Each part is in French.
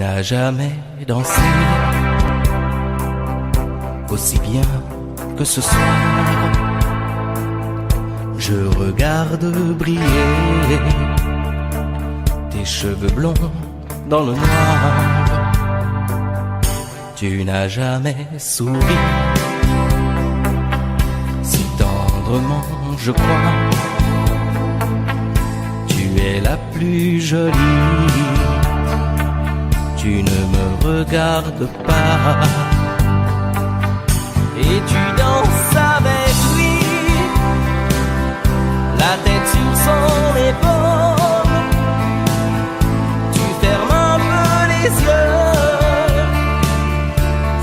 n'as jamais dansé aussi bien que ce soir. Je regarde briller tes cheveux blonds dans le noir. Tu n'as jamais souri si tendrement, je crois. Tu es la plus jolie. Tu ne me regardes pas et tu danses avec lui, la tête sur son épaule. Tu fermes un peu les yeux,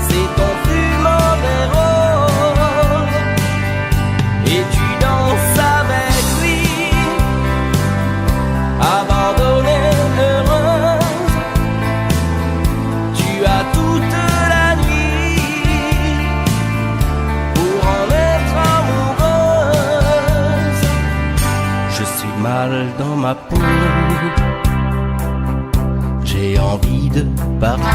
c'est ton plus mauvais rôle. Et tu danses avec lui, abandonnée, heureuse. Tu as toute la nuit pour en être amoureuse. Je suis mal dans ma peau, j'ai envie de partir.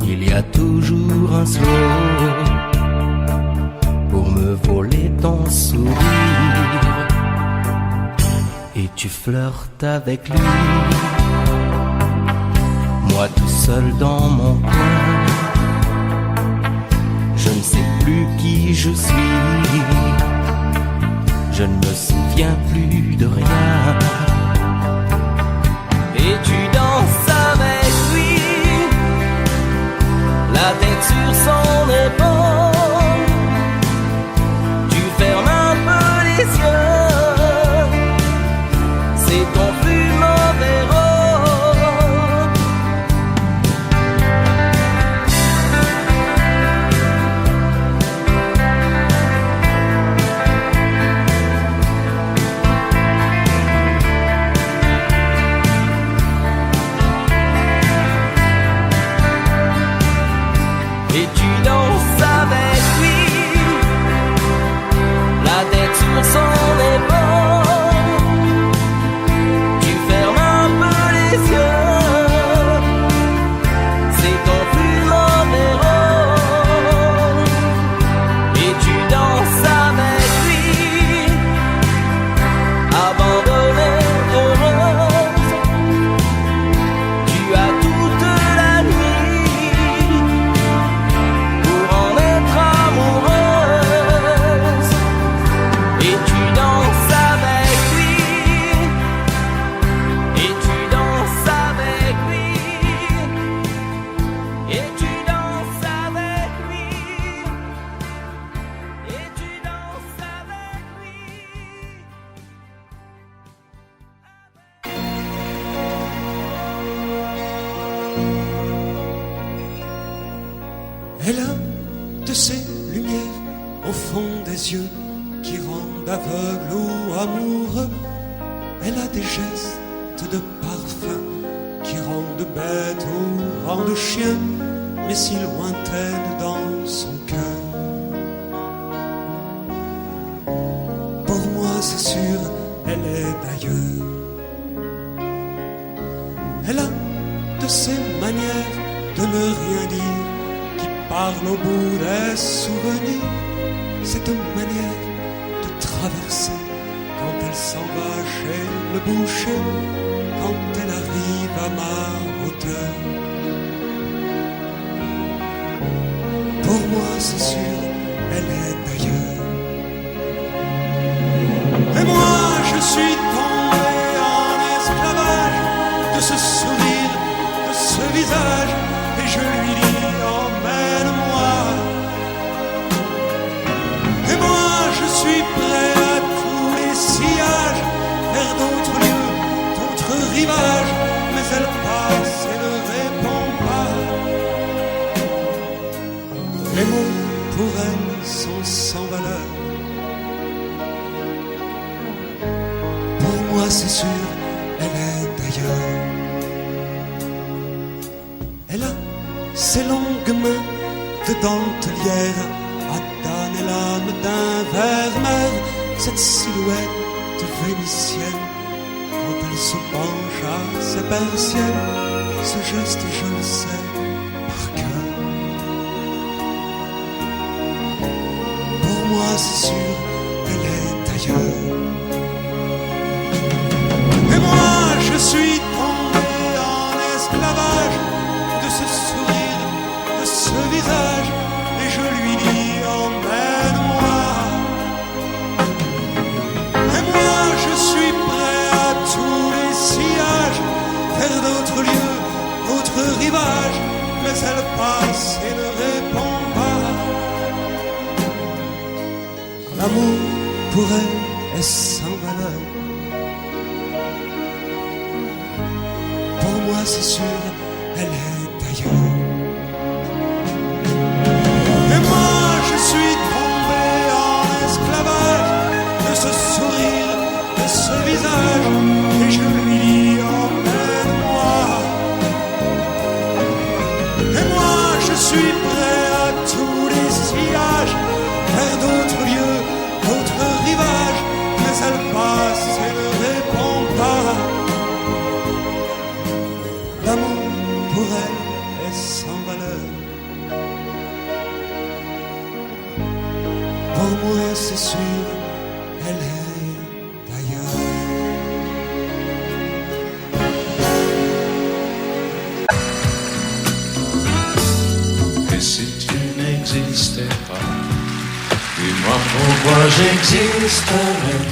Il y a toujours un slow pour me voler ton sourire. Et tu flirtes avec lui, moi tout seul dans mon coin. Je ne sais plus qui je suis, je ne me souviens plus de rien. Et tu danses avec lui, la tête sur son épaule. Tu fermes un peu les yeux, c'est ton plus mauvais rôle. Et tu danses avec lui, la tête sur son épaule. Tu fermes un peu les yeux, c'est ton plus mauvais rôle. Et tu danses avec lui, abandonnée, heureuse. Tu as toute la nuit pour en être amoureuse. Et tu danses avec lui, et tu danses avec lui, et tu danses avec lui, et tu danses avec lui. Elle a de ces lumières au fond des yeux qui rendent aveugle ou amoureux. Elle a des gestes de parfum qui rendent bête ou rendent chien, mais si lointaine dans son cœur. Pour moi c'est sûr, elle est d'ailleurs. Elle a de ces manières de ne rien dire qui parle au bout des souvenirs. Cette manière de traverser quand elle s'en va chez le boucher, quand elle arrive à ma hauteur. Pour moi c'est sûr, elle est d'ailleurs. Et moi je suis tombé en esclavage de ce sourire, de ce visage, et je lui dis emmène-moi. Et moi je suis prêt à tous les sillages, vers d'autres lieux, d'autres rivages, mais elle passe et ne répond pas. Les mots pour elle sont sans valeur. Pour moi c'est sûr, elle est d'ailleurs. Elle a ses longues mains de dentelière à damner l'âme d'un vermeer, cette silhouette vénitienne quand Elle se penche à sa persienne, ce geste je le sais par cœur. Pour moi c'est sûr, elle est ailleurs. Et moi je suis tombé en esclavage de ce sourire, de ce visage, et je lui dis emmène-moi. Et moi je suis prêt à tous les sillages, vers d'autres lieux, d'autres rivages, mais elle passe et ne répond pas. L'amour pour elle est sans valeur. Pour moi c'est sûr, elle est ailleurs. Et moi je suis tombé en esclavage de ce sourire, de ce visage, et je lui dis emmène-moi. Et moi je suis prêt à tous les sillages, vers d'autres lieux, d'autres rivages, mais elle passe et ne répond pas. L'amour pour elle est sans valeur. Pour moi c'est sûr, elle est ailleurs. Et si tu n'existais pas, dis-moi pourquoi j'existerais.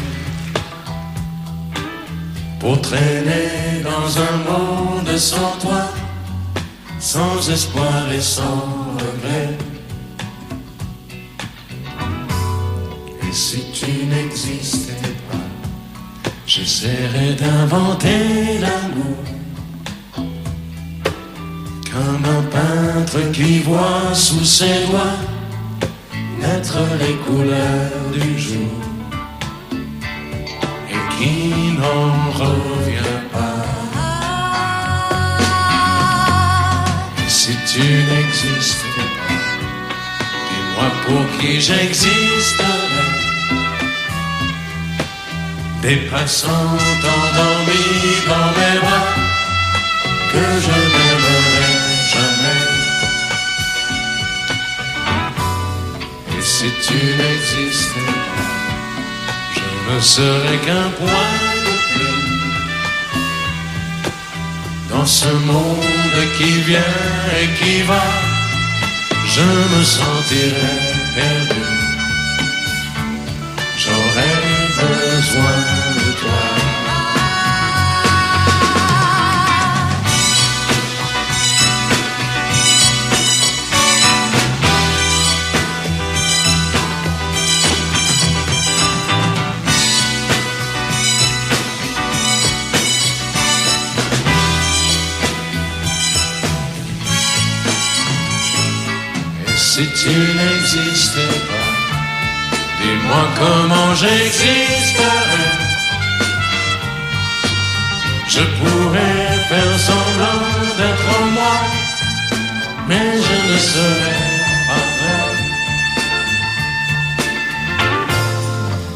Pour traîner dans un monde sans toi, sans espoir et sans regret. Et si tu n'existais pas, j'essaierais d'inventer l'amour, comme un peintre qui voit sous ses doigts naître les couleurs du jour et qui n'en revient pas. Et si tu n'existais pas, dis-moi pour qui j'existerais. Des passants endormis dans mes bras que je n'aimerais jamais. Et si tu n'existais pas, je ne serais qu'un point de plus dans ce monde qui vient et qui va. Je me sentirais perdu. J'aurais besoin de toi. Et si tu n'existais pas, dis-moi comment j'existerais. Je pourrais faire semblant d'être moi, mais je ne serais pas vrai.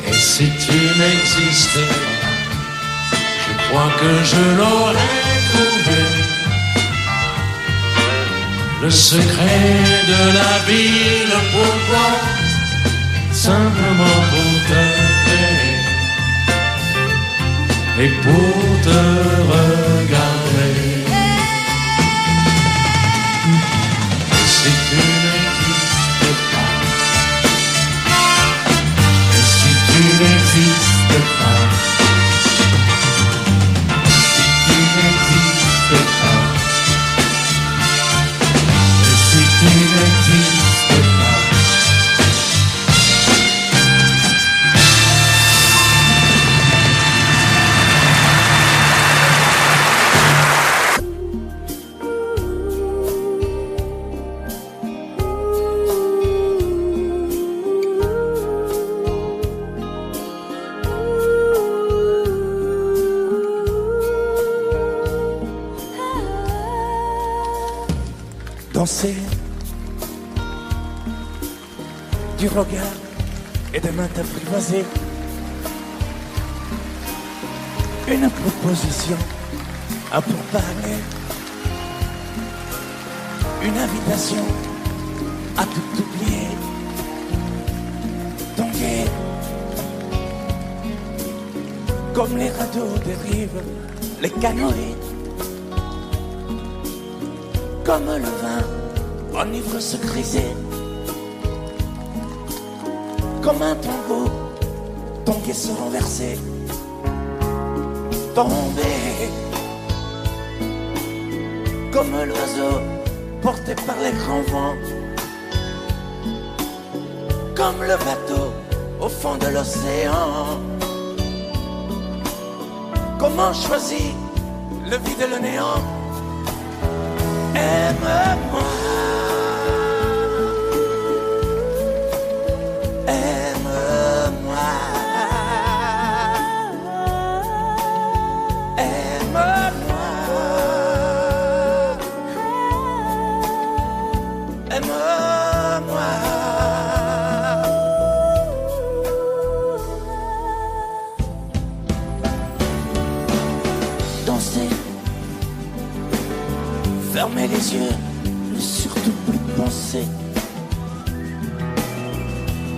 Et si tu n'existais pas, je crois que je l'aurais trouvé. Le secret de la vie, le pourquoi, simplement pour t'aimer et pour te regarder. Et si tu n'existais pas, et si tu n'existais pas, si tu n'existais pas, et si tu n'existais pas. Danser du regard et des mains t'apprivoiser, une proposition à pourparler, une invitation à tout oublier. Tanguer comme les radeaux dérivent, les canoës, comme le vin enivre se griser, comme un tango, tanguer se renverser, tomber comme l'oiseau porté par les grands vents, comme le bateau au fond de l'océan. Comment choisir le vide et le néant? Aime-moi, aime-moi, aime-moi, aime-moi. Danser, fermer les yeux, ne surtout plus penser.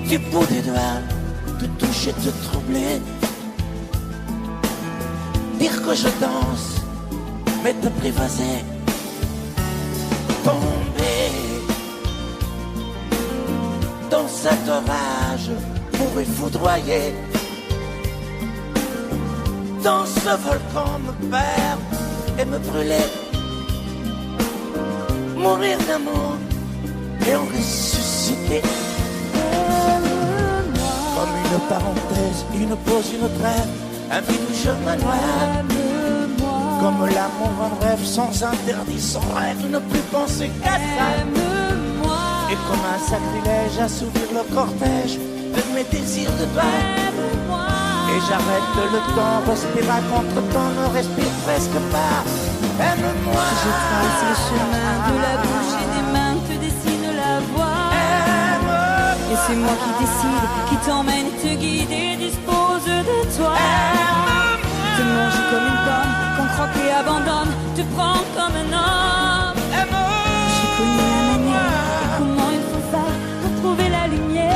Du bout des doigts, te toucher, te troubler. Dire que je danse, mais t'apprivoiser. Tomber dans cet orage, mourir foudroyé. Dans ce volcan me perdre et me brûler. Mourir d'amour et en ressusciter. Comme une parenthèse, une pause, une trêve, un vide où je me noie. Comme l'amour en rêve, sans interdit, sans règle, ne plus penser qu'à ça. Et comme un sacrilège, assouvir le cortège de mes désirs de toi. Et j'arrête le temps, respire à contre-temps, ne respire presque pas. Aime-moi. Je trace le chemin de la bouche et des mains te dessine la voie. Et c'est moi qui décide, qui t'emmène, te guide et dispose de toi. Te mange comme une pomme, qu'on croque et abandonne, te prend comme un homme. J'ai connu la manière et comment il faut faire pour trouver la lumière.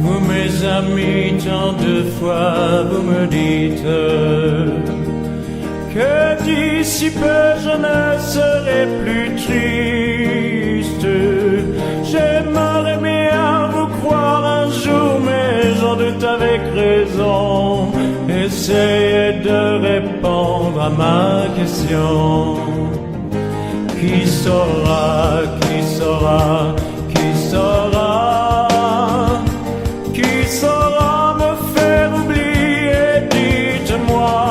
Vous mes amis, tant de fois vous me dites que d'ici peu je ne serai plus triste. J'aimerais bien vous croire un jour, mais j'en doute avec raison. Essayez de répondre à ma question. Qui saura, qui saura, qui saura? Qui saura me faire oublier, dites-moi.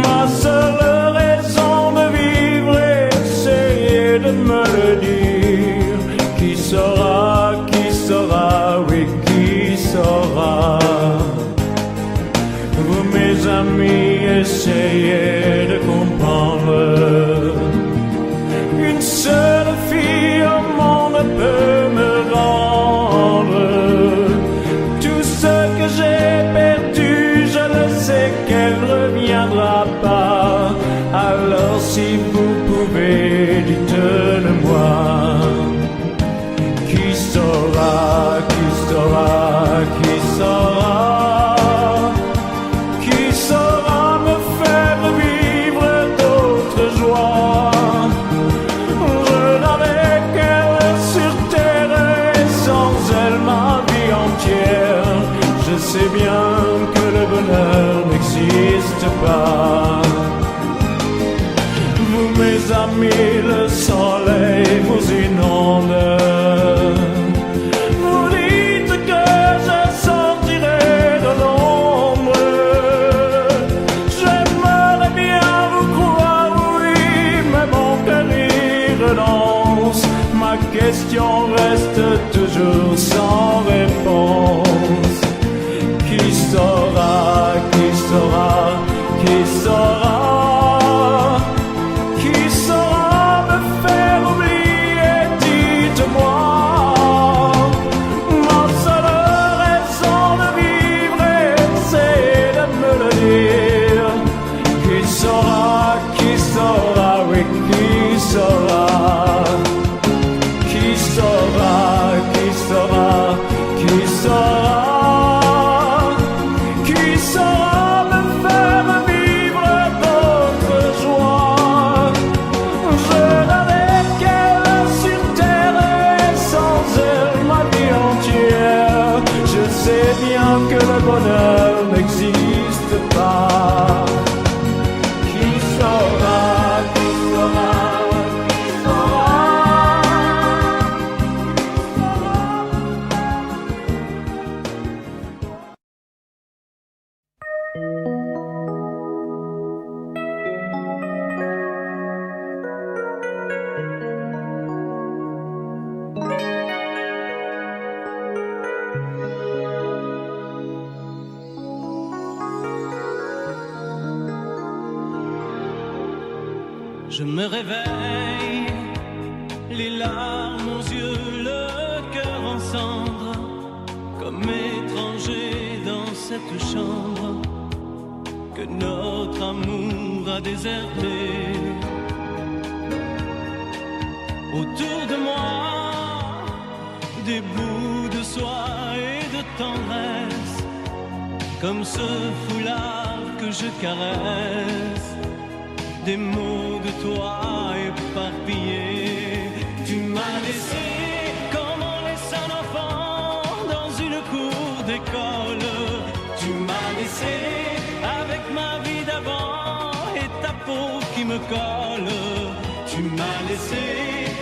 Ma seule raison de vivre, essayez de me le dire. Qui saura, oui, qui saura? Vous mes amis, essayez de comprendre. Une seule fille au monde peut me rendre tout ce que j'ai perdu, je le sais qu'elle reviendra pas. Alors si vous pouvez, dites-le-moi. Qui saura, qui saura, qui saura? on reste toujours sans réponse. Qui saura, qui saura, qui saura, qui saura me faire oublier, dites-moi. Ma seule raison de vivre, c'est de me le dire. Qui saura, oui, qui saura, qui saura, qui saura, qui saura, qui saura me faire vivre d'autres joies. Je n'avais qu'elle sur terre et sans elle ma vie entière. Je sais bien que le bonheur n'existe pas. Qui saura, qui saura, qui saura. Je me réveille, les larmes aux yeux, le cœur en cendres, comme étranger dans cette chambre que notre amour a déserté. Autour de moi, des bouts de soie et de tendresse, comme ce foulard que je caresse. Des mots de toi éparpillés. Tu m'as laissé comme on laisse un enfant dans une cour d'école. Tu m'as laissé avec ma vie d'avant et ta peau qui me colle. Tu m'as laissé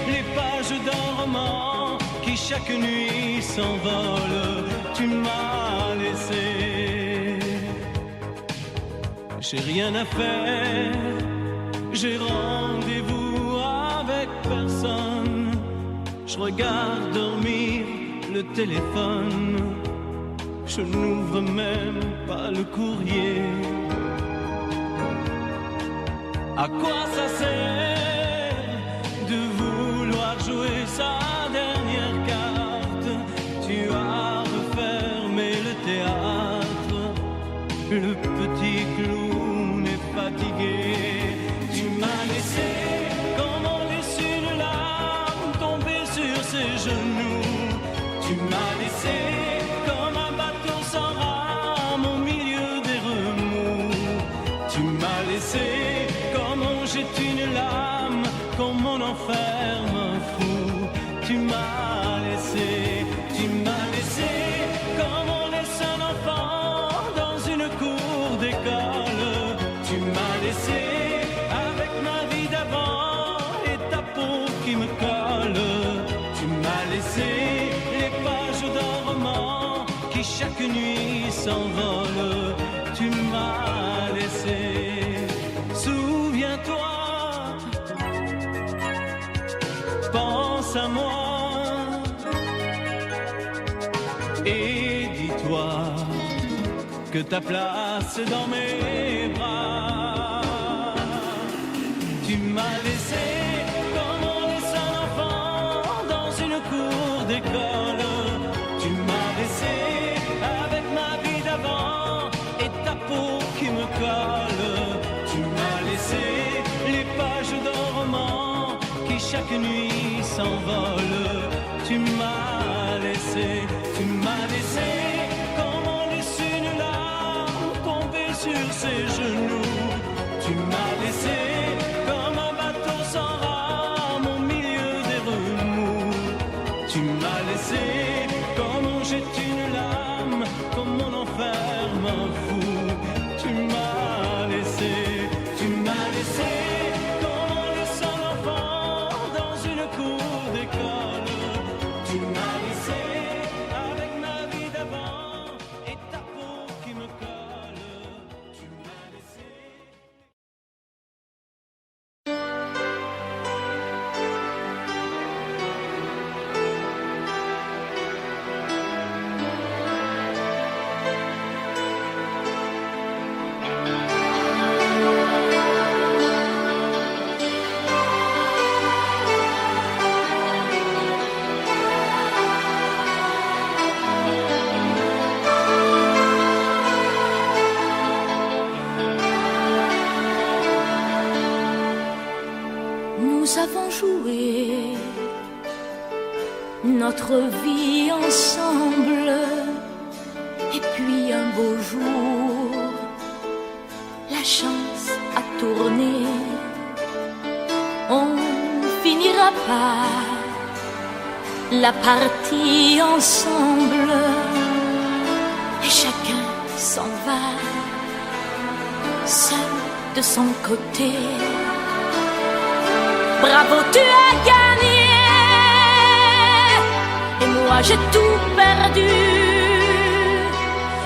les pages d'un roman qui chaque nuit s'envole. Tu m'as laissé. J'ai rien à faire. J'ai rendez-vous avec personne. Je regarde dormir le téléphone. Je n'ouvre même pas le courrier. À quoi ça sert de vouloir jouer sa dernière carte? Tu as refermé le théâtre. Le petit clown est fatigué. Tu m'as laissé comme on laisse une larme tomber sur ses genoux. Tu m'as laissé comme un bateau sans rame au milieu des remous. Tu m'as laissé comme on jette une lame, comme on enferme un fou. Tu m'as laissé comme on laisse un enfant dans une cour d'école. Tu m'as laissé avec ma vie d'avant et ta peau qui me colle. Tu m'as laissé les pages d'un roman qui chaque nuit s'envole. Tu m'as laissé. Souviens-toi, pense à moi et dis-toi que ta place est dans mes bras. Tu m'as laissé comme on laisse un enfant dans une cour d'école. Tu m'as laissé avec ma vie d'avant et ta peau qui me colle. Tu m'as laissé les pages d'un roman qui chaque nuit s'envole. Tu m'as laissé comme on laisse une larme tomber sur ses genoux. Tu m'as laissé comme un bateau sans rame au milieu des remous. Tu m'as laissé comme on jette une lame, comme on enferme un fou. Tu m'as laissé comme on laisse un enfant dans une cour d'école. Tu m'as laissé avec ma vie d'avant et ta peau qui me colle. Tu m'as laissé. notre vie ensemble. Et puis un beau jour, la chance a tourné. On finira par la partie ensemble. Et chacun s'en va, seul de son côté. Bravo, tu as gagné. Et moi j'ai tout perdu.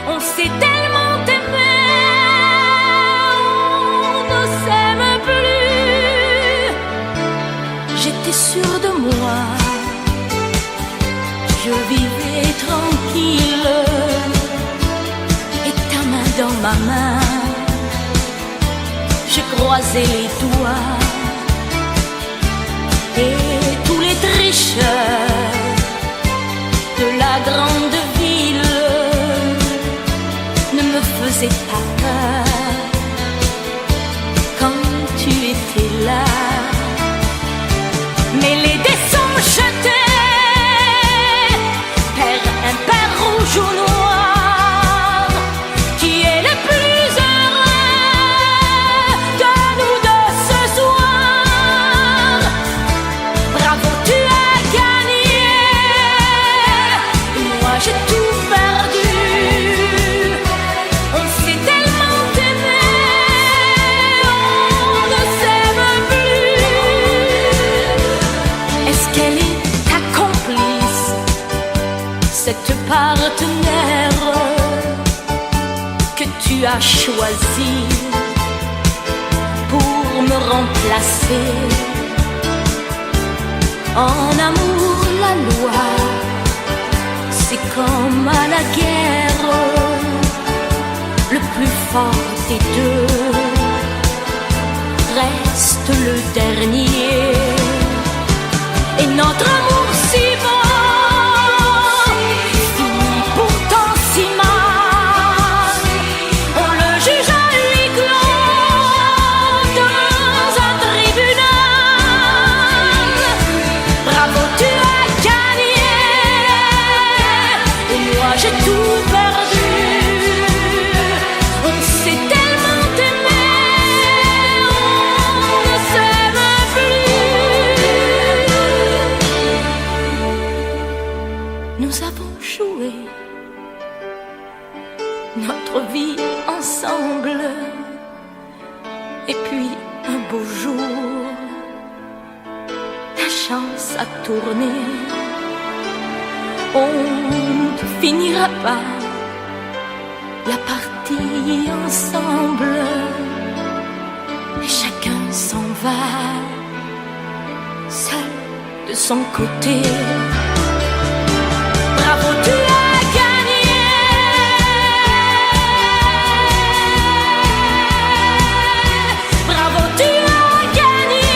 On s'est tellement aimé, on ne s'aime plus. J'étais sûre de moi, je vivais tranquille. Et ta main dans ma main, je croisais les doigts. Et tous les tricheurs de la grande ville ne me faisaient pas peur quand tu étais là. Mais les dés sont jetés, père impair, rouge ou noir. Qui est le plus heureux de nous deux ce soir? Bravo, tu as gagné. Moi j'ai tout perdu. On s'est tellement aimé, on ne s'aime plus. Est-ce qu'elle est ta complice, cette partenaire que tu as choisi pour me remplacer? En amour, la loi, c'est comme à la guerre, le plus fort des deux reste le dernier. Et notre amour si beau finit pourtant si mal. On le juge à huis clos dans un tribunal. Bravo, tu as gagné. Et moi j'ai tout perdu. On s'est tellement aimé, on ne s'aime plus. Nous avons joué notre vie ensemble. Et puis un beau jour, la chance a tourné. On ne finira pas la partie ensemble. Et chacun s'en va, seul de son côté. Bravo, tu as gagné. Bravo, tu as gagné.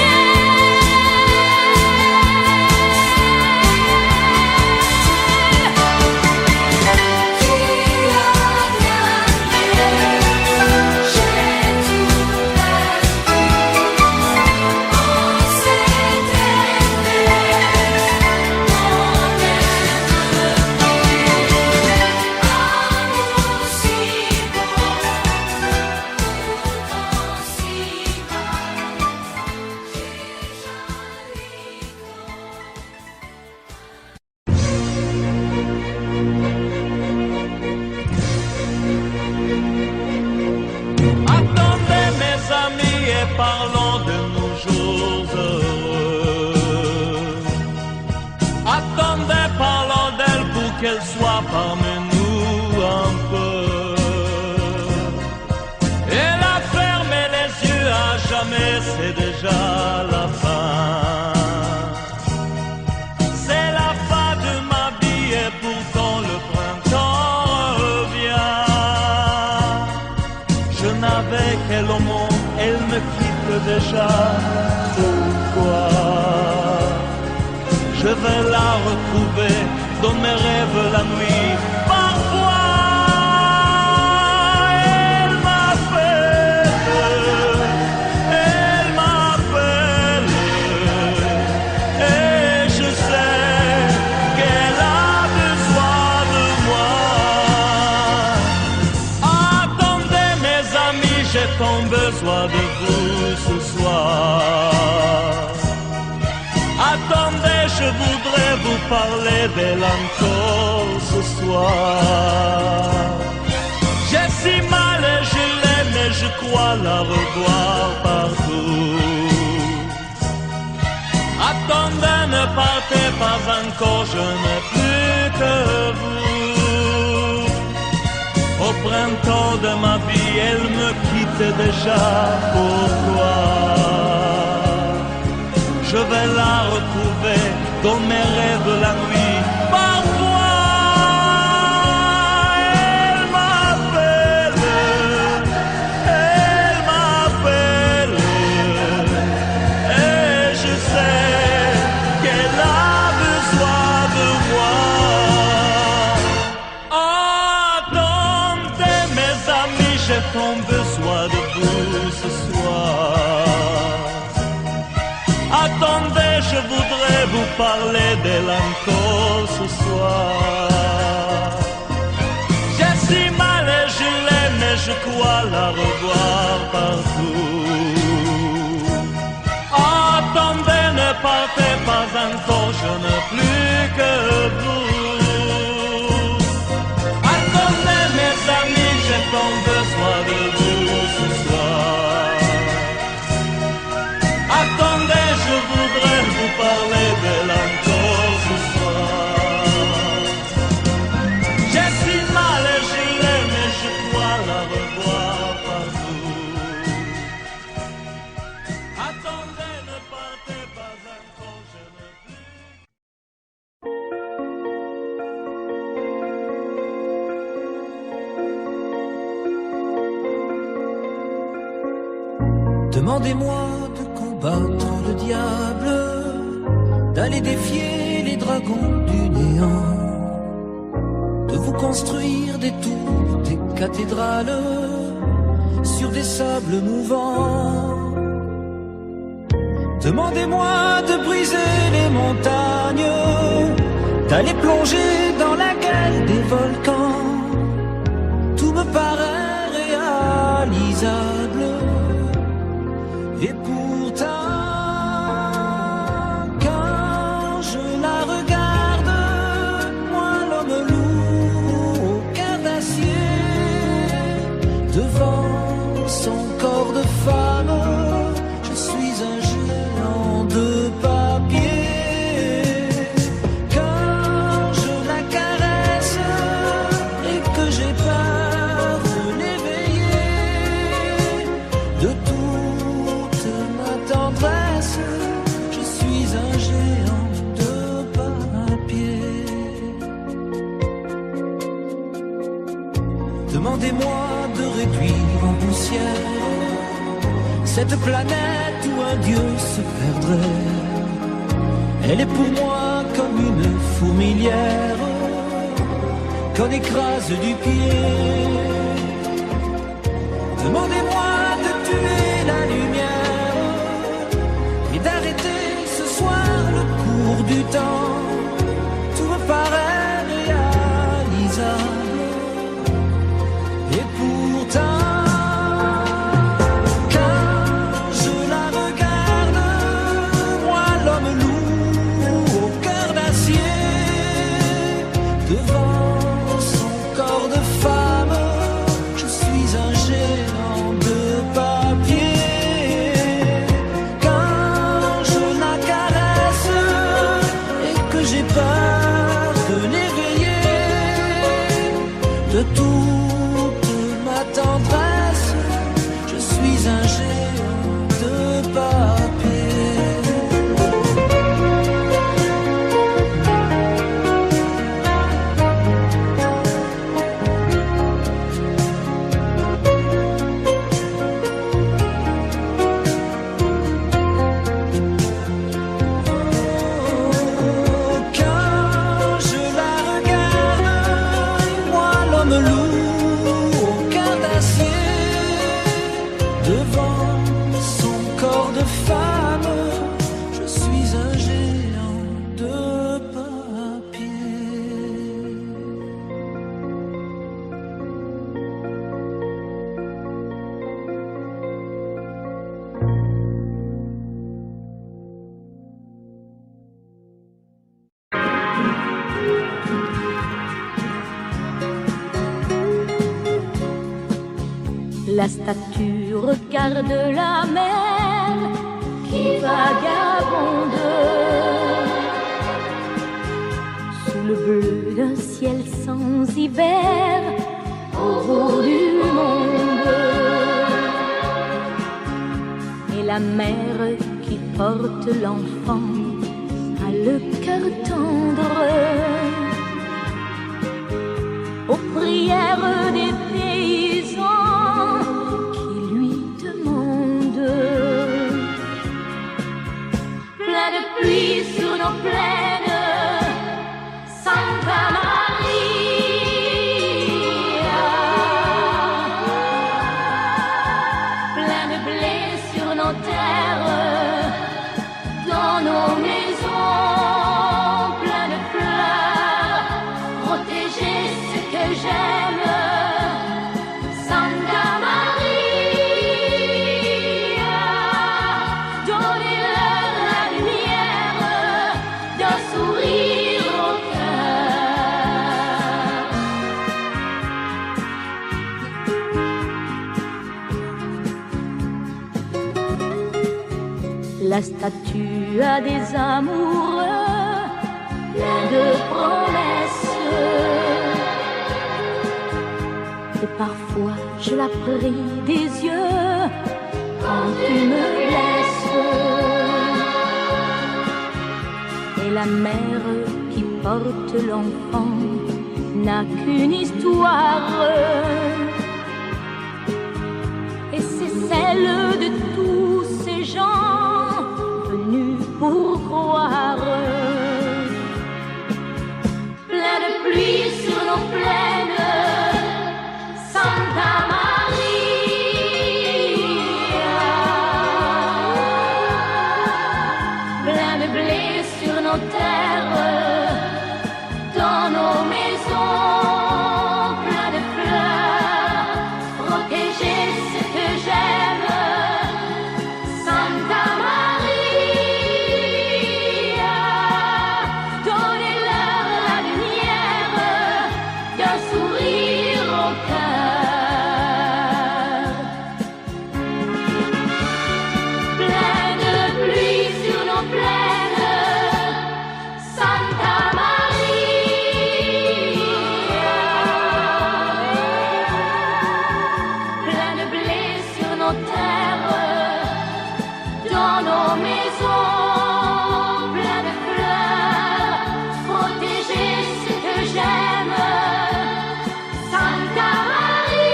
Attendez mes amis et parlons de nos jours heureux. Attendez, parlons d'elle pour qu'elle soit parmi nous un peu. Elle a fermé les yeux à jamais, c'est déjà la fin. C'est la fin de ma vie et pourtant le printemps revient. Je n'avais qu'elle au monde, elle me quitte déjà. Pourquoi? Je vais la retrouver dans mes rêves la nuit. Parfois, elle m'appelle, et je sais parler d'elle encore ce soir. J'ai si mal et je l'aime et je crois la revoir partout. Attendez, ne partez pas encore, je n'ai plus que vous. Au printemps de ma vie, elle me quitte déjà, pourquoi? Je vais la retrouver dans mes rêves la nuit. Parfois, elle m'appelle, et je sais qu'elle a besoin de moi. Attendez mes amis, j'ai tant besoin de vous ce soir. Attendez, je voudrais vous parler d'elle encore ce soir. J'ai si mal et je l'aime et je crois la revoir partout. Attendez, ne partez pas encore, je n'ai plus que vous. Attendez mes amis, j'ai tant besoin de vous ce soir. Attendez, je voudrais vous parler d'elle encore ce soir. J'ai si mal et je l'aime et je crois la revoir partout. Attendez, ne partez pas encore, je ne plus. Demandez-moi de combattre le diable, d'aller défier les dragons du néant, de vous construire des tours, des cathédrales sur des sables mouvants. Demandez-moi de briser les montagnes, d'aller plonger dans la gueule des volcans. Tout me paraît réalisable. Et pourtant, quand je la regarde, moi l'homme lourd au cœur d'acier, devant son corps de femme, je suis un géant de papier. Quand je la caresse et que j'ai peur de l'éveiller, de tout tendresse, je suis un géant de papier. Demandez-moi de réduire en poussière cette planète où un dieu se perdrait. Elle est pour moi comme une fourmilière qu'on écrase du pied. Demandez-moi de tuer la lumière et d'arrêter ce soir le cours du temps. Tout me paraît réalisable. Et pourtant, quand je la regarde, moi l'homme lourd au cœur d'acier, devant son corps de femme, je suis un géant de papier. Quand je la caresse et La statue regarde la mer qui vagabonde sous le bleu d'un ciel sans hiver au bout du monde. Et la mère qui porte l'enfant a le cœur tendre aux prières des paysans qui lui demandent. Plein de pluie sur nos plaines, Santa Maria. Plein de blé sur nos terres, dans nos maisons, plein de fleurs, protéger ce que j'aime, Santa Maria. Donnez-leur la lumière d'un sourire au cœur. La statue a des amoureux plein de promesses. Et parfois je la prie des yeux quand tu me laisses. Et la mère qui porte l'enfant n'a qu'une histoire, et c'est celle de tous ces gens venus pour croire. Plein de pluie sur nos plaines, Santa Maria. Plein de blé sur nos terres, dans nos maisons, plein de fleurs, protéger ce que j'aime, Santa Maria. Donnez-leur la lumière d'un sourire au cœur. Plein de pluie sur nos plaines, Santa Maria. Plein de blé sur nos terres, dans nos maisons, plein de fleurs, protéger ce que j'aime, Santa Maria.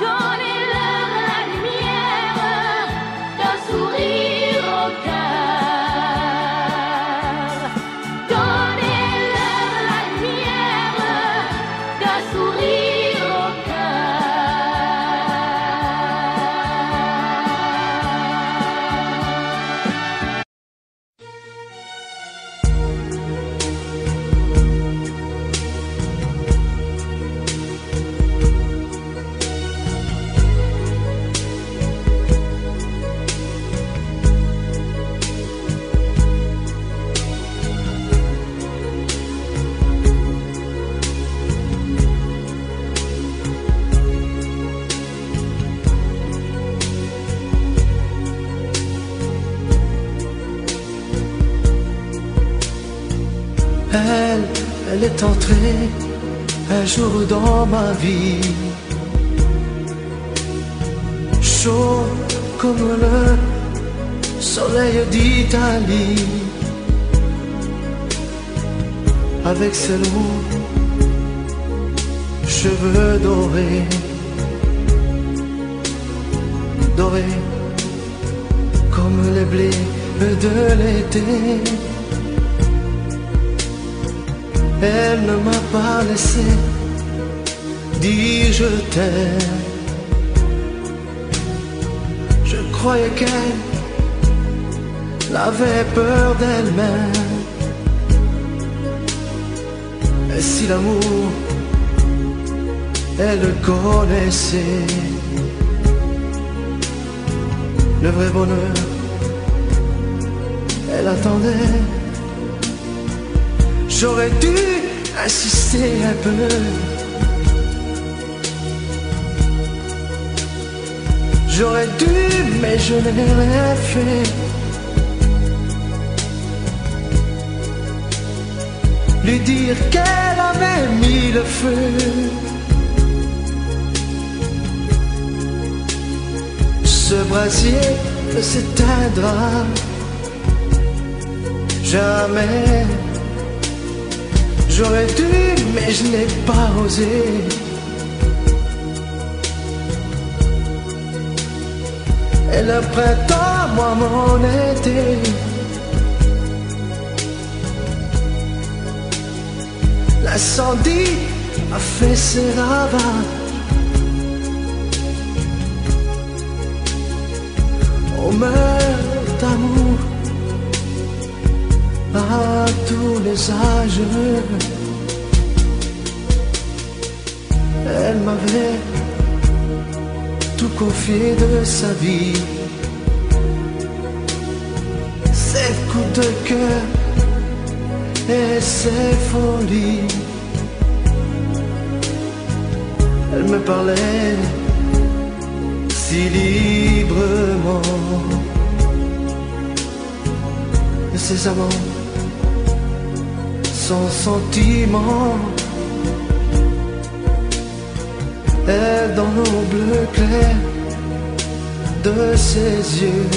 Donnez-leur la lumière d'un sourire au cœur. Donnez-leur la lumière d'un sourire au Elle est entrée un jour dans ma vie, chaud comme le soleil d'Italie, avec ses longs cheveux dorés, dorés comme les blés de l'été. Elle ne m'a pas laissé dire je t'aime. Je croyais qu'elle avait peur d'elle-même. Et si l'amour, elle le connaissait, le vrai bonheur, elle attendait. J'aurais dû insister un peu, J'aurais dû, mais je n'ai rien fait. Lui dire qu'elle avait mis le feu. Ce brasier ne s'éteindra jamais. J'aurais dû, mais je n'ai pas osé. Et le printemps, moi mon été. L'incendie a fait ses ravages. On meurt d'amour à tous les âges. Elle m'avait tout confié de sa vie. Ses coups de cœur et ses folies. Elle me parlait si librement de ses amants, sans sentiment. Et dans l'eau bleu clair de ses yeux,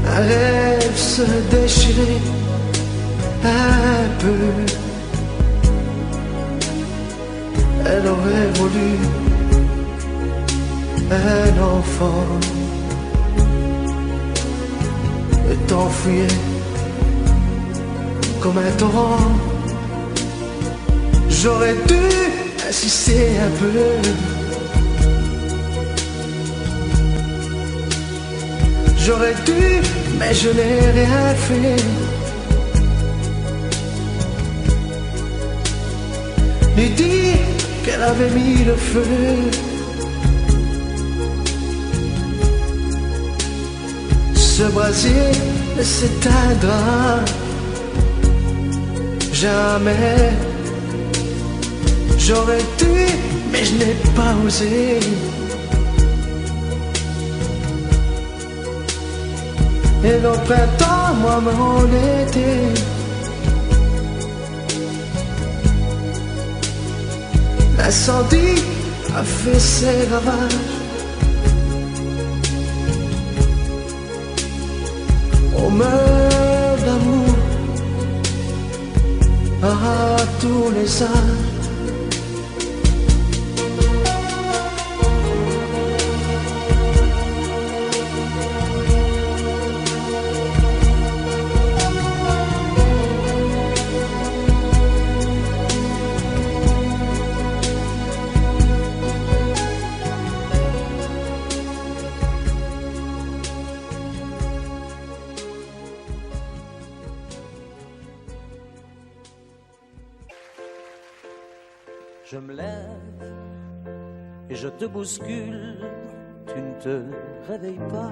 un rêve se déchirait un peu. Elle aurait voulu un enfant et t'enfuyait comme un torrent. J'aurais dû insister un peu. J'aurais dû, mais je n'ai rien fait. Lui dire qu'elle avait mis le feu. Ce brasier ne s'éteindra jamais. J'aurais dû, mais je n'ai pas osé. Et le printemps, moi mon été. L'incendie a fait ses ravages. On meurt d'amour à tous les âges. Je me lève et je te bouscule, tu ne te réveilles pas.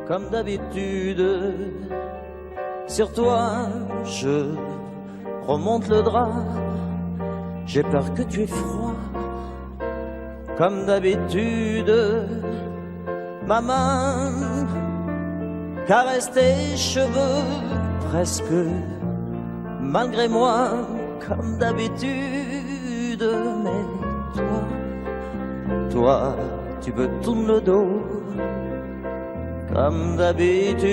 Comme d'habitude, sur toi je remonte le drap. J'ai peur que tu aies froid. Comme d'habitude, ma main caresse tes cheveux presque malgré moi. Comme d'habitude, mais toi, tu me tournes le dos, comme d'habitude.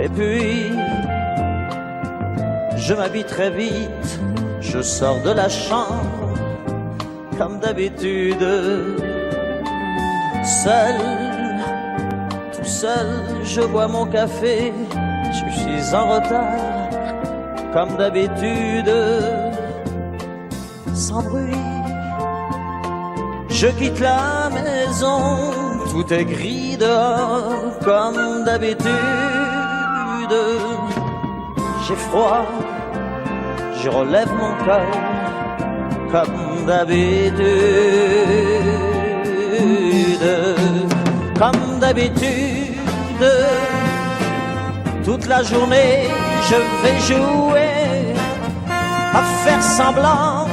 Et puis, je m'habille très vite, je sors de la chambre, comme d'habitude, seul, tout seul, je bois mon café. Je suis en retard, comme d'habitude, sans bruit. Je quitte la maison, tout est gris dehors, comme d'habitude. J'ai froid, je relève mon cœur, comme d'habitude. Comme d'habitude, toute la journée je vais jouer à faire semblant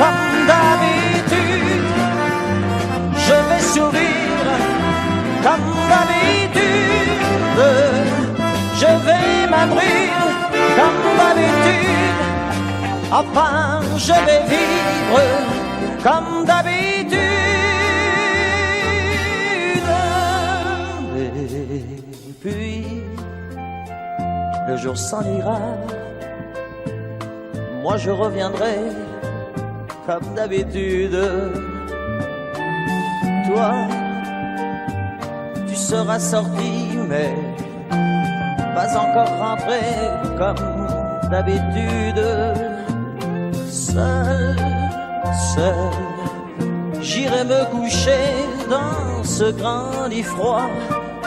comme d'habitude. Je vais sourire comme d'habitude. Je vais m'abrir comme d'habitude. Enfin, je vais vivre comme d'habitude. Et puis, le jour s'en ira. Moi je reviendrai comme d'habitude. Toi, tu seras sorti, mais pas encore rentré comme d'habitude. Seul, seul, j'irai me coucher dans ce grand lit froid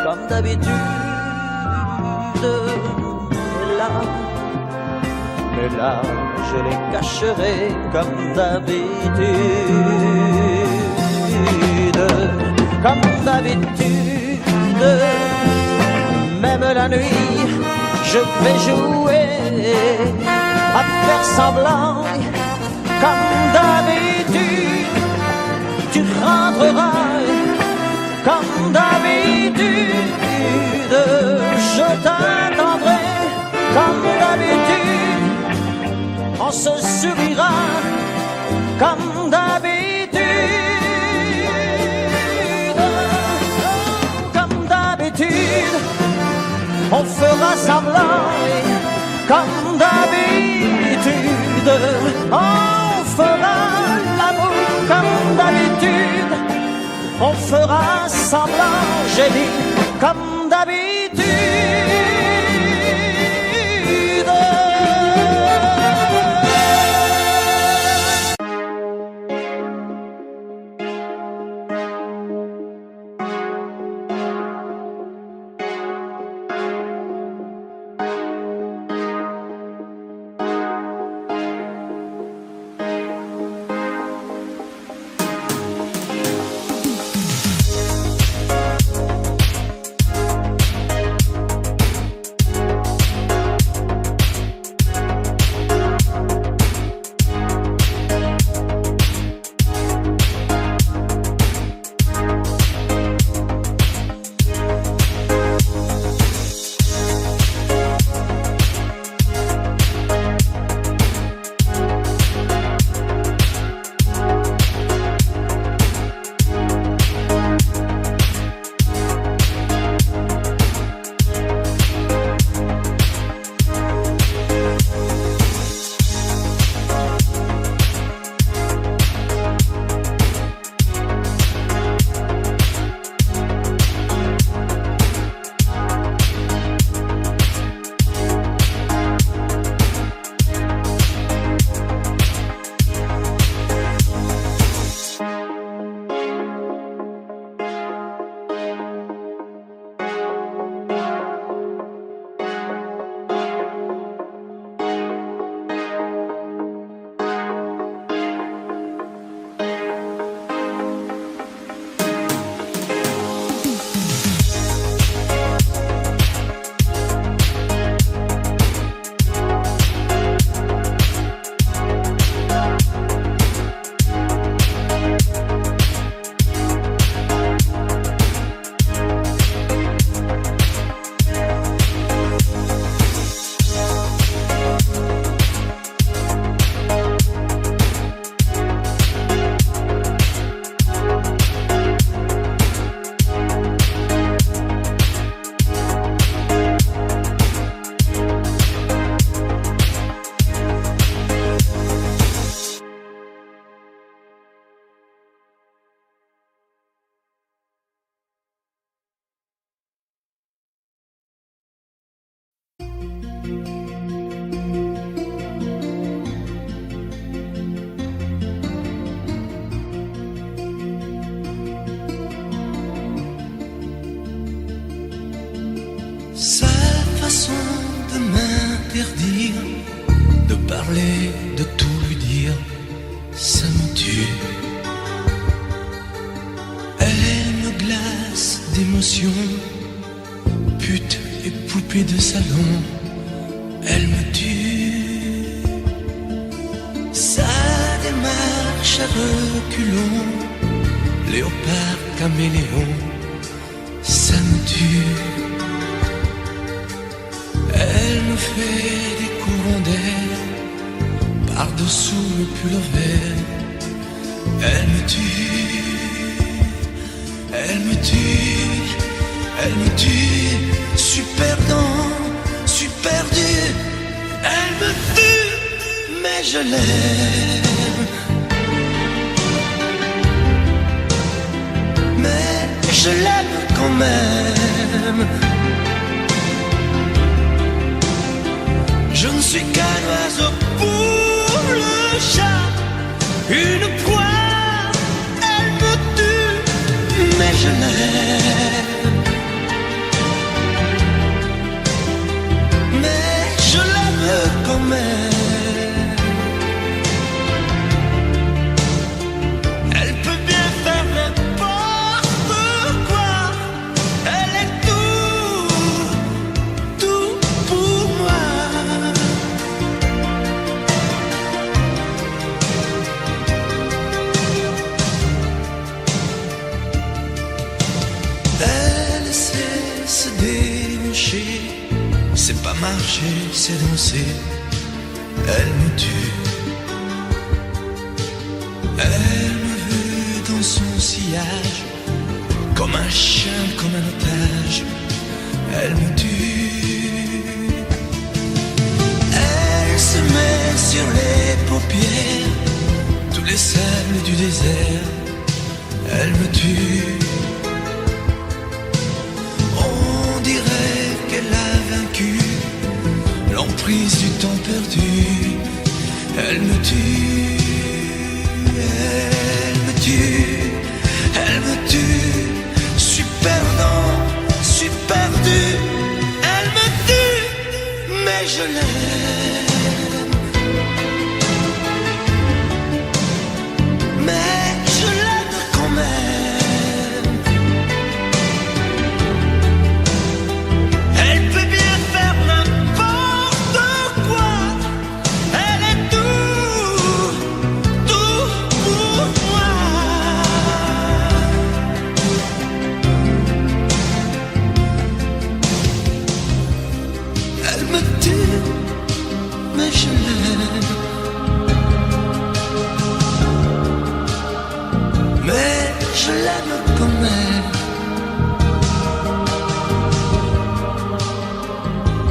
comme d'habitude. Mais là, je les cacherai comme d'habitude. Comme d'habitude, même la nuit, je vais jouer à faire semblant comme d'habitude. Tu rentreras comme d'habitude. Je t'attendrai comme d'habitude. On se sourira comme d'habitude. Comme d'habitude, on fera semblant comme d'habitude. On fera l'amour comme d'habitude. On fera semblant, j'ai dit, comme d'habitude. parler, de tout lui dire, ça me tue. Elle me glace d'émotion, pute et poupée de salon, elle me tue. cher culot, léopard caméléon, ça me tue. Elle me fait des courants d'air par-dessous le pull vert. Elle me tue, elle me tue, elle me tue. Super dans, super dur. Elle me tue, mais je l'aime. Mais je l'aime quand même. Je ne suis qu'un oiseau pour le chat, une proie, elle me tue, mais je l'aime. Mais je l'aime quand même. Elle peut bien faire n'importe quoi, elle est tout pour moi. Elle sait se déhancher, c'est pas marcher, c'est danser. Elle me tue. Elle me veut dans son sillage, comme un chien, comme un otage. Elle me tue. Elle se met sur les paupières tous les sables du désert. Elle me tue. On dirait qu'elle a vaincu l'emprise du temps perdu. Elle me tue, elle me tue, elle me tue. Super dans, super dur. Elle me tue, mais je l'aime. Mais je l'aime quand même. Elle peut bien faire n'importe quoi. Elle est tout pour moi. Elle me tue, mais je l'aime. Mais je l'aime quand même.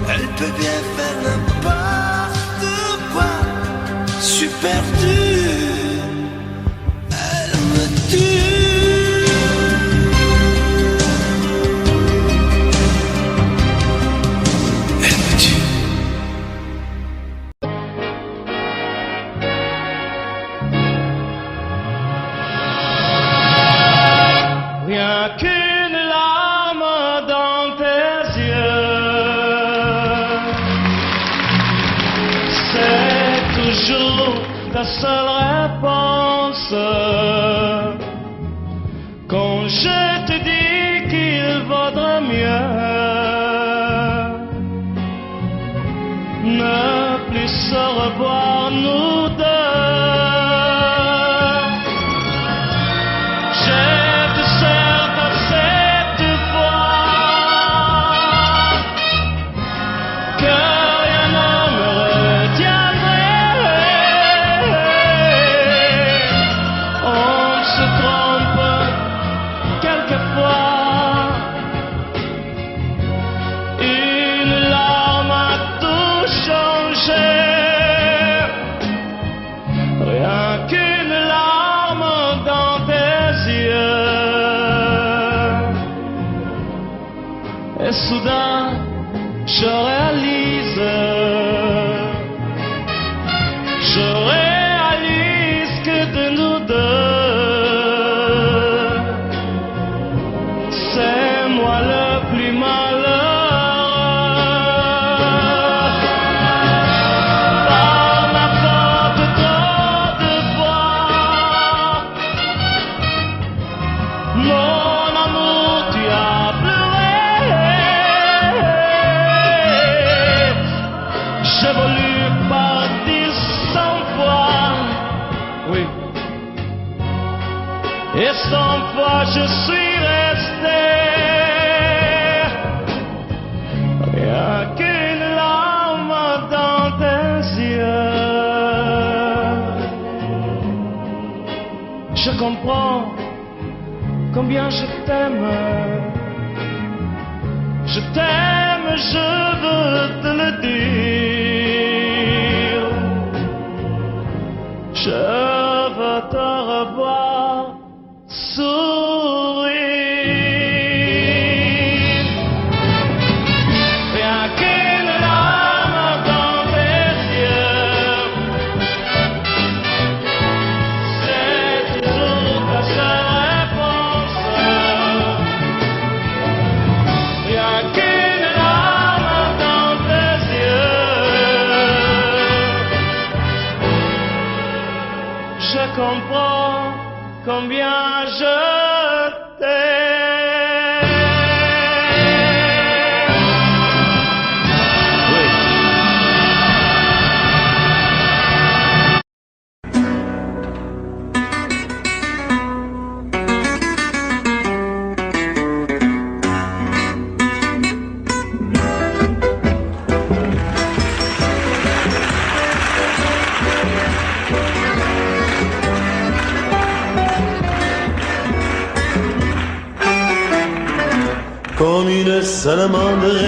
Elle peut bien faire n'importe quoi. Super dur. Elle me tue. Elle me tue. Rien qu'une larme dans tes yeux, c'est toujours ta seule réponse. Quand je te dis qu'il vaudrait mieux ne plus se revoir nous deux. Je te serre par cette fois que rien ne me retiendrait. On se trompe quelquefois. Une larme a tout changé. Rien qu'une larme dans tes yeux. Et soudain, je réalise que de nous deux, c'est moi le plus malheureux. Par ma faute, trop de fois, mon amour, tu as pleuré. J'ai voulu partir 100 fois, oui, t'aime. Je t'aime, je veux te le dire. Je veux te revoir sourire. Rien qu'une larme dans tes yeux, c'est toujours ta seule réponse. Rien qu'une larme dans tes yeux, je comprends combien je t'aime. Oui. Comme une salamandre,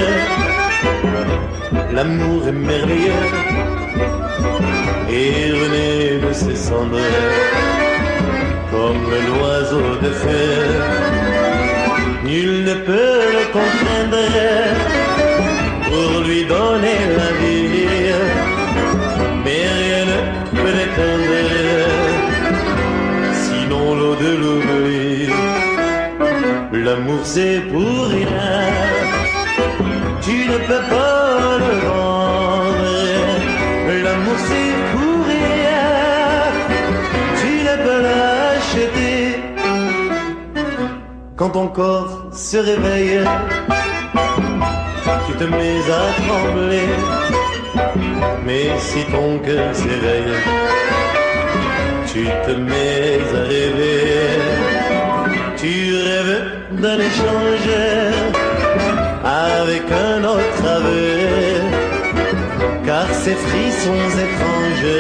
l'amour est merveilleux et renaît de ses cendres comme l'oiseau de feu. Nul ne peut le contraindre pour lui donner la vie, mais rien ne peut l'éteindre, sinon l'eau de l'oubli. L'amour c'est pour rien, tu ne peux pas le vendre. L'amour c'est pour rien, tu ne peux l'acheter. Quand ton corps se réveille, tu te mets à trembler. Mais si ton cœur s'éveille, tu te mets à rêver. Tu rêves d'un échange avec un autre aveu, car ces frissons étranges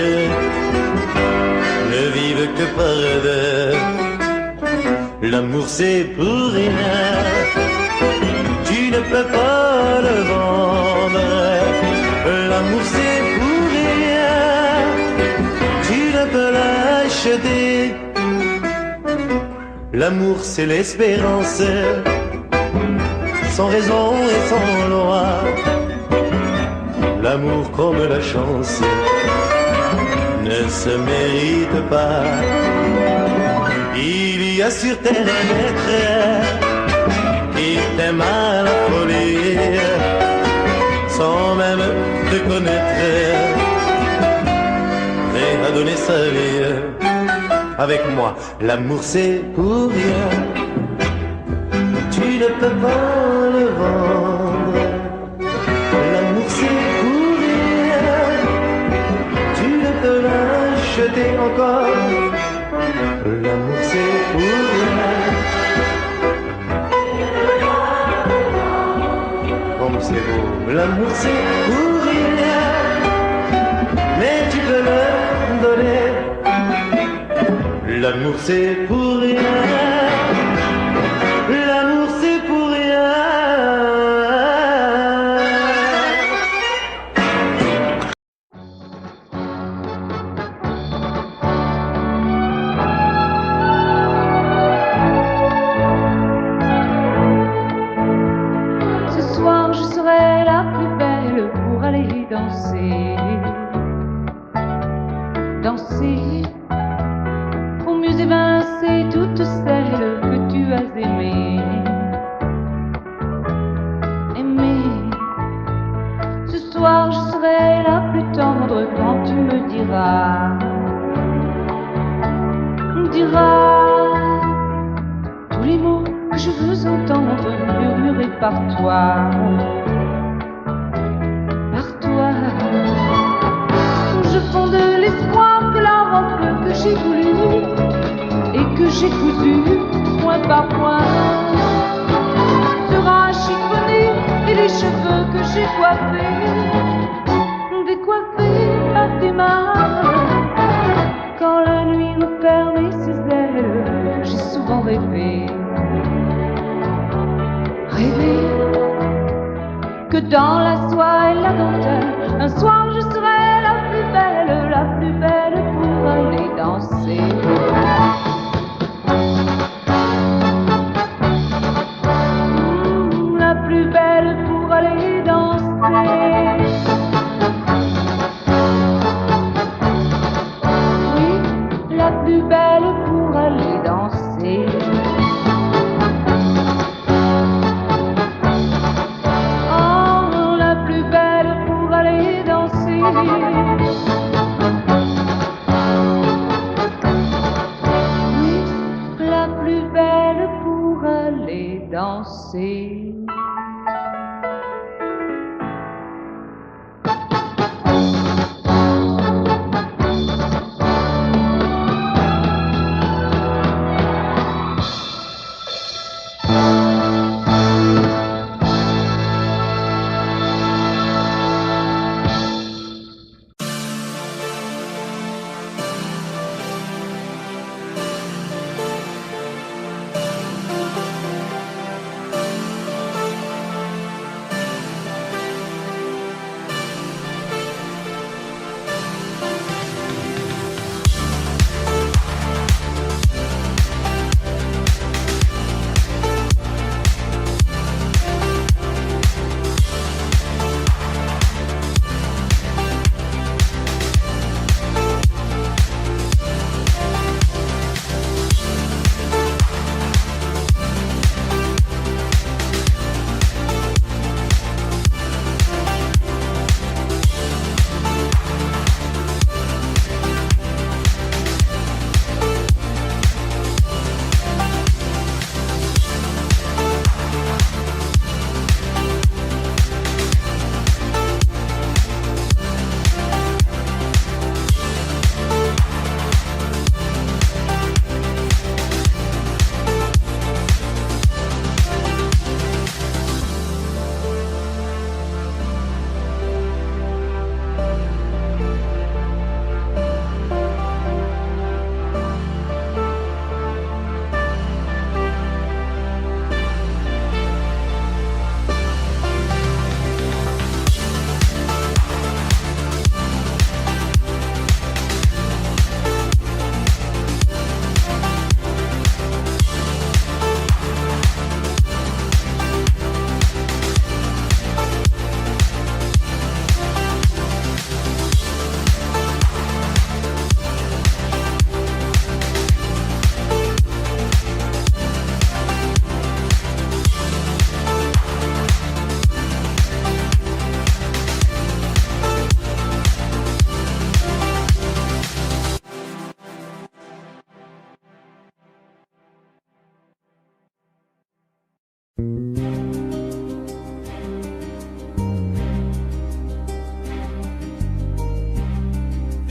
ne vivent que par deux. L'amour c'est pour rien, tu ne peux pas le vendre. L'amour c'est pour rien, tu ne peux l'acheter. L'amour c'est l'espérance, sans raison et sans loi. L'amour comme la chance ne se mérite pas. Il y a sur terre un être qui t'aime à la folie, sans même te connaître, prêt à donner sa vie. Avec moi, l'amour c'est pour rien, tu ne peux pas le vendre. L'amour c'est pour rien, tu ne peux l'acheter encore. L'amour c'est pour rien, comme c'est beau. L'amour c'est pour rien, mais tu peux le donner. L'amour c'est pour rien, l'amour c'est pour rien. Ce soir je serai la plus belle pour aller danser. Danser pour mieux évincer toutes celles que tu as aimées. Aimer. Ce soir je serai la plus tendre quand tu me diras tous les mots que je veux entendre murmurés par toi. Je fonde l'espoir que la robe que j'ai voulue et que j'ai cousue point par point sera chiffonnée, et les cheveux que j'ai coiffés décoiffés par tes mains. Quand la nuit me permet ses ailes, j'ai souvent rêvé rêver que dans la soie et la dentelle, un soir je serai la plus belle pour aller danser. La plus belle pour aller danser. Oui, la plus belle pour aller danser. Oh, la plus belle pour aller danser. Oui, la plus belle pour aller danser.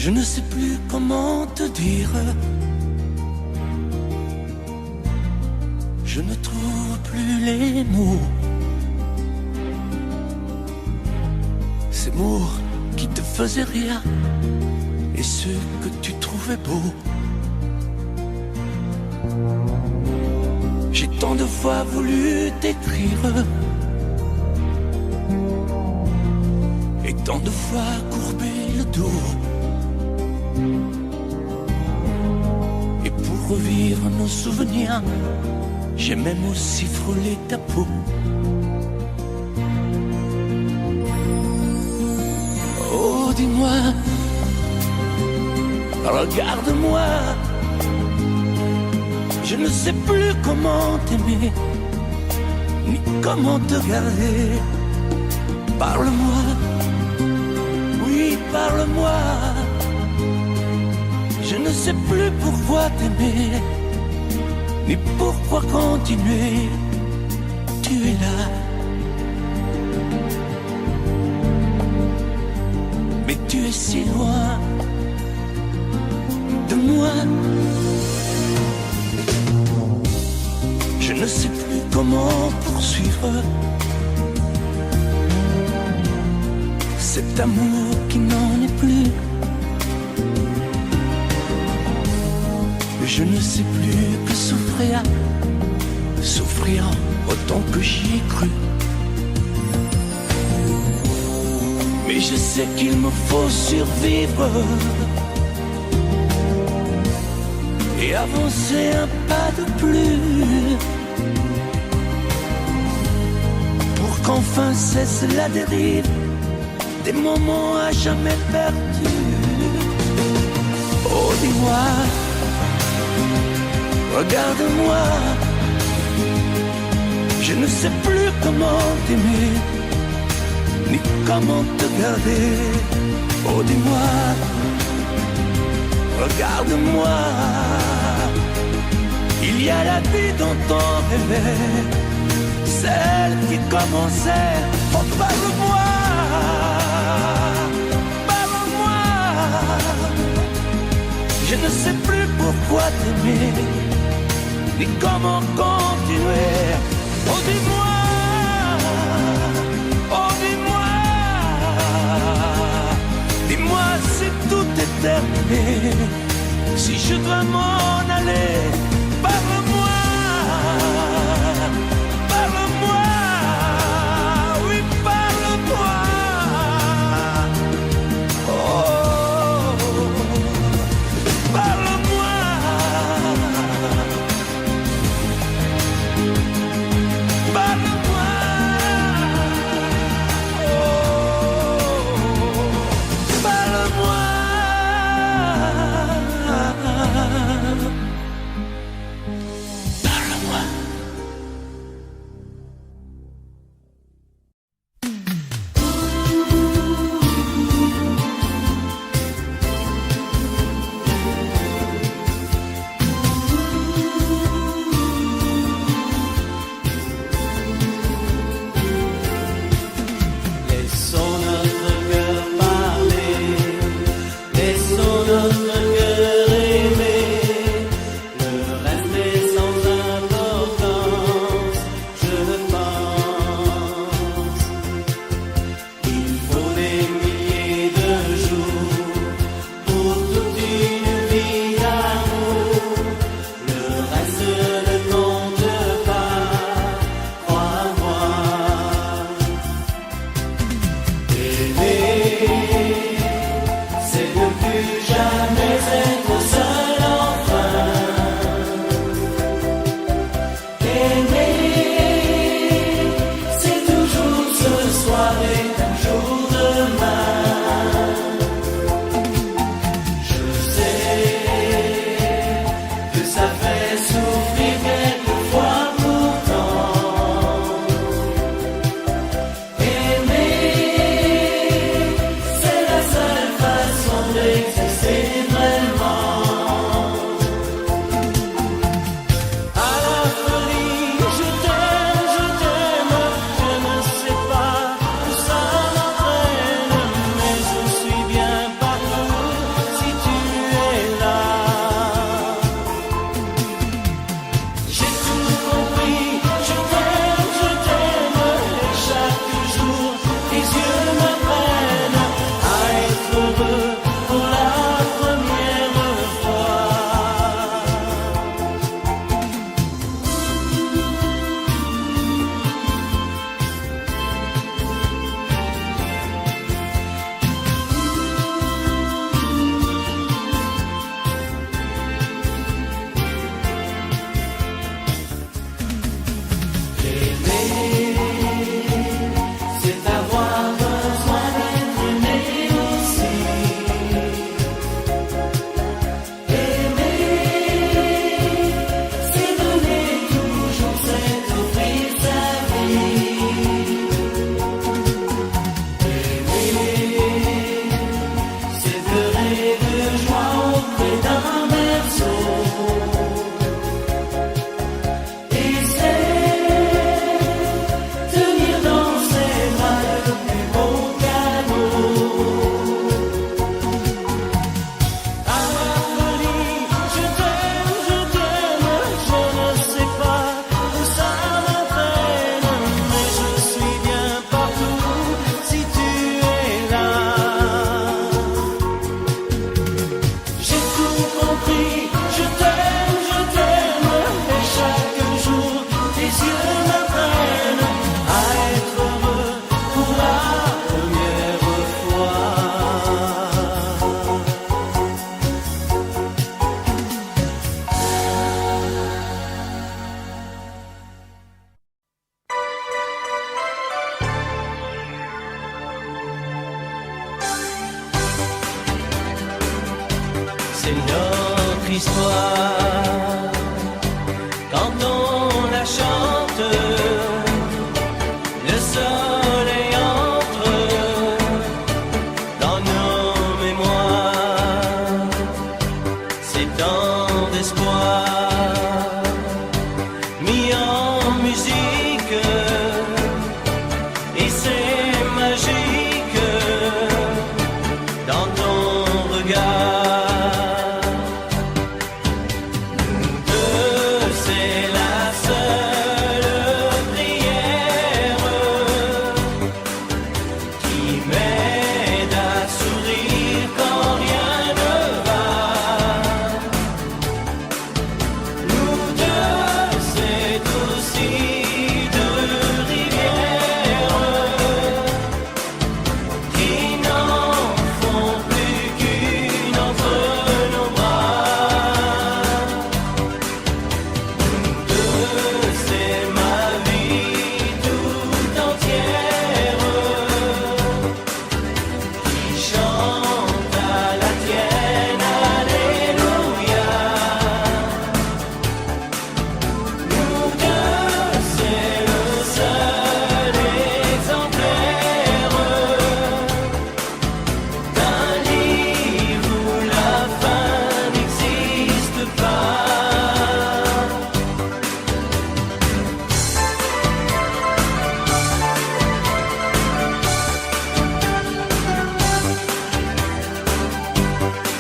Je ne sais plus comment te dire. Je ne trouve plus les mots. Ces mots qui te faisaient rire et ceux que tu trouvais beaux. J'ai tant de fois voulu t'écrire et tant de fois courbé le dos. Et pour revivre nos souvenirs, j'ai même aussi frôlé ta peau. Oh, dis-moi, regarde-moi. Je ne sais plus comment t'aimer, ni comment te garder. Parle-moi, oui, parle-moi. Je ne sais plus pourquoi t'aimer, ni pourquoi continuer. Tu es là, mais tu es si loin de moi. Je ne sais plus comment poursuivre cet amour qui n'en est plus. Je ne sais plus que souffrir souffrir autant que j'y ai cru. Mais je sais qu'il me faut survivre et avancer un pas de plus pour qu'enfin cesse la dérive des moments à jamais perdus. Oh, dis-moi, regarde-moi, je ne sais plus comment t'aimer, ni comment te garder. Oh, dis-moi, regarde-moi, il y a la vie dont on rêvait, celle qui commençait. Oh, parle-moi, parle-moi, je ne sais plus pourquoi t'aimer, ni comment continuer. Oh, dis-moi, oh, dis-moi, dis-moi si tout est terminé, si je dois m'en aller. Parle-moi, parle-moi, oui, parle-moi. Oh, parle-moi, parle-moi. histoire. Quand on la chante, le soleil entre dans nos mémoires. C'est tant d'espoir mis en musique, et c'est magique dans ton regard.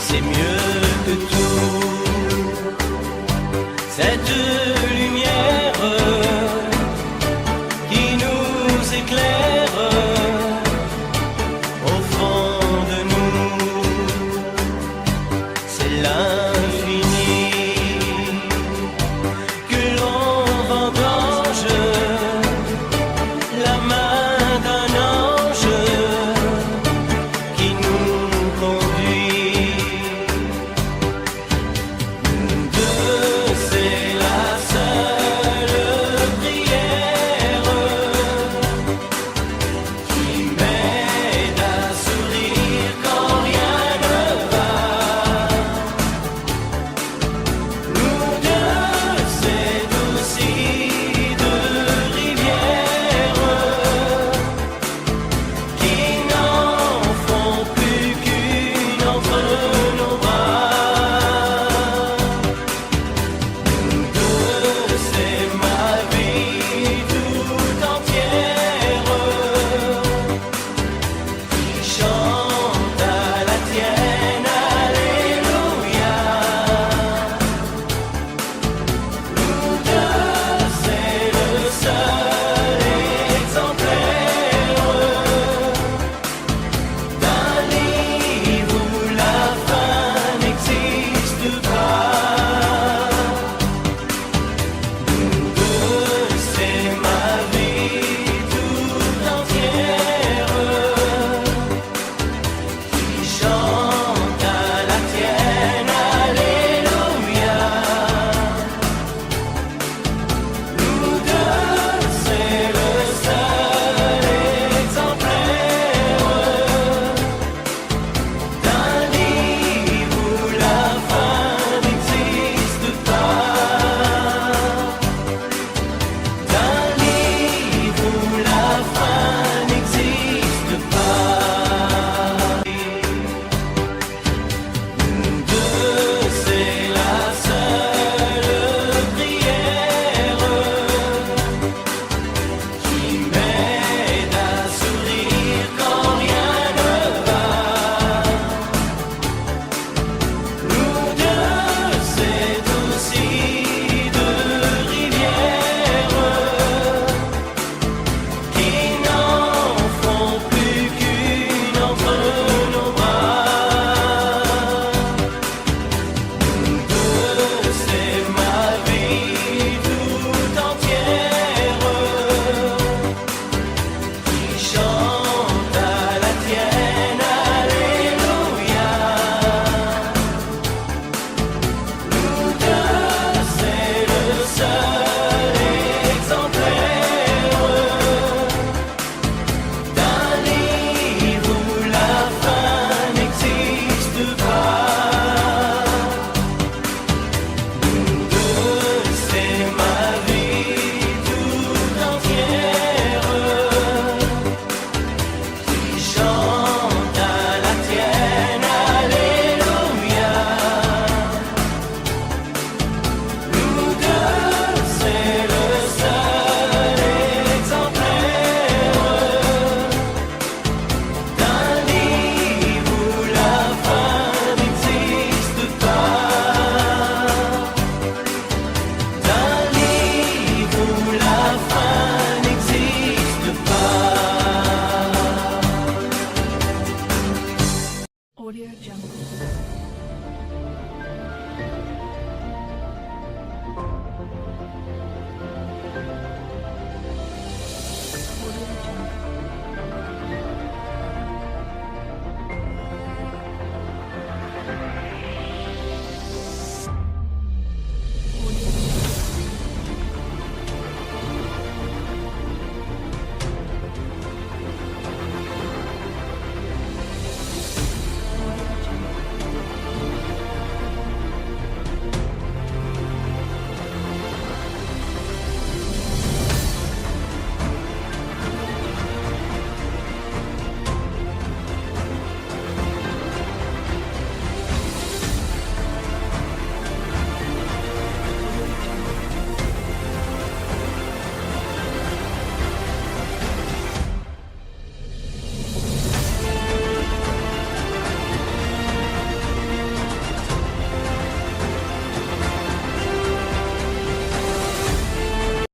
C'est mieux que tout, cette lumière qui nous éclaire.